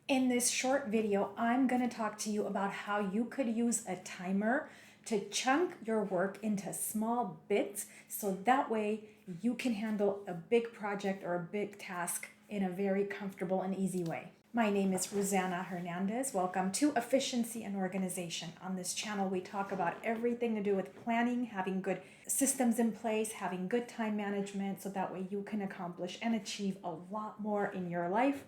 In this short video, I'm going to talk to you about how you could use a timer to chunk your work into small bits so that way you can handle a big project or a big task in a very comfortable and easy way. My name is Rosanna Hernandez. Welcome to Efficiency and Organization. On this channel, we talk about everything to do with planning, having good systems in place, having good time management, so that way you can accomplish and achieve a lot more in your life.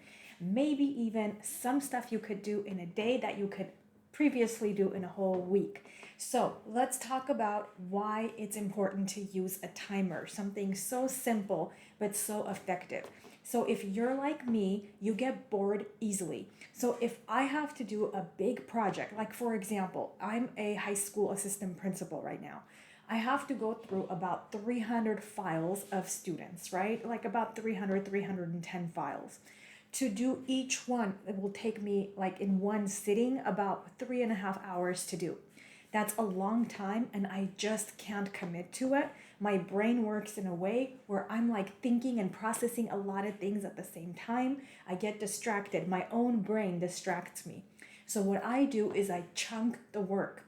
Maybe even some stuff you could do in a day that you could previously do in a whole week. So let's talk about why it's important to use a timer, something so simple but so effective. So if you're like me, you get bored easily. So if I have to do a big project, like for example, I'm a high school assistant principal right now. I have to go through about 300 files of students, right? Like about 310 files. To do each one, it will take me, like in one sitting, about 3.5 hours to do. That's a long time and I just can't commit to it. My brain works in a way where I'm like thinking and processing a lot of things at the same time. I get distracted. My own brain distracts me. So what I do is I chunk the work.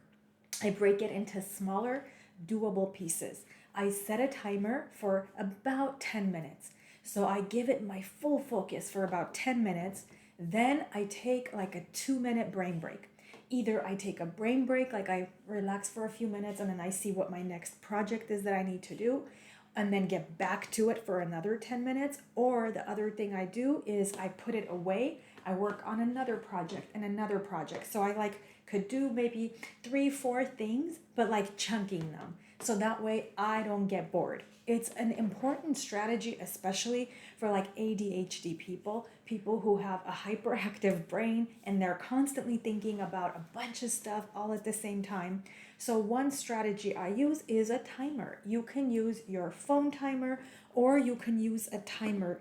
I break it into smaller, doable pieces. I set a timer for about 10 minutes. So I give it my full focus for about 10 minutes. Then I take like a 2-minute brain break. Either I take a brain break, like I relax for a few minutes and then I see what my next project is that I need to do and then get back to it for another 10 minutes. Or the other thing I do is I put it away. I work on another project and another project. So I could do maybe 3-4 things, but like chunking them. So that way I don't get bored. It's an important strategy, especially for like ADHD people who have a hyperactive brain and they're constantly thinking about a bunch of stuff all at the same time. So one strategy I use is a timer. You can use your phone timer or you can use a timer.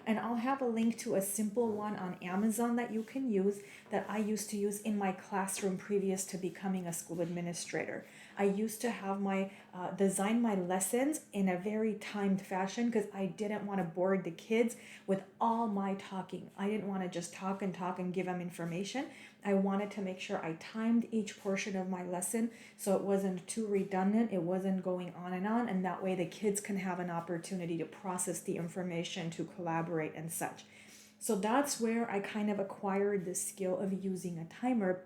And I'll have a link to a simple one on Amazon that you can use that I used to use in my classroom previous to becoming a school administrator. I used to have my design my lessons in a very timed fashion because I didn't want to bore the kids with all my talking. I didn't want to just talk and give them information. I wanted to make sure I timed each portion of my lesson so it wasn't too redundant, it wasn't going on, and that way the kids can have an opportunity to process the information, to collaborate and such. So that's where I kind of acquired the skill of using a timer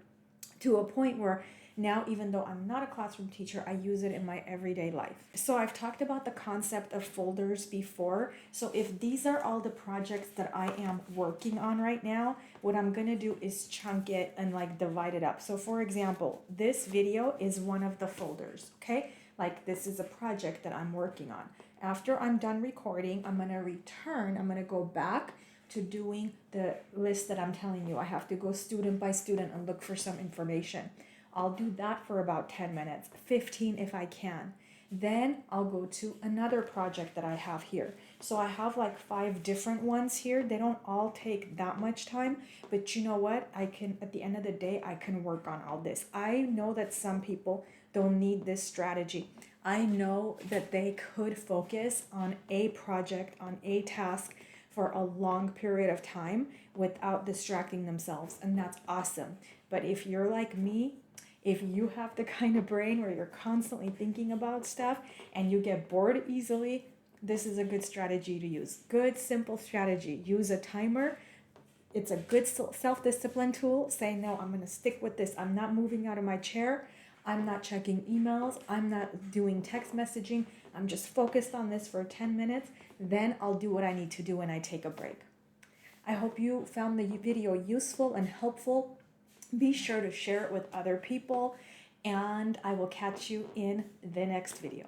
to a point where now, even though I'm not a classroom teacher, I use it in my everyday life. So I've talked about the concept of folders before. So if these are all the projects that I am working on right now, what I'm gonna do is chunk it and like divide it up. So for example, this video is one of the folders, okay? Like this is a project that I'm working on. After I'm done recording, I'm gonna go back to doing the list that I'm telling you. I have to go student by student and look for some information. I'll do that for about 10 minutes, 15 if I can. Then I'll go to another project that I have here. So I have like 5 different ones here. They don't all take that much time, but you know what? At the end of the day, I can work on all this. I know that some people don't need this strategy. I know that they could focus on a project, on a task for a long period of time without distracting themselves, and that's awesome. But if you're like me, if you have the kind of brain where you're constantly thinking about stuff and you get bored easily, this is a good strategy to use. Good, simple strategy. Use a timer. It's a good self-discipline tool. Say, no, I'm going to stick with this. I'm not moving out of my chair. I'm not checking emails. I'm not doing text messaging. I'm just focused on this for 10 minutes. Then I'll do what I need to do when I take a break. I hope you found the video useful and helpful. Be sure to share it with other people, and I will catch you in the next video.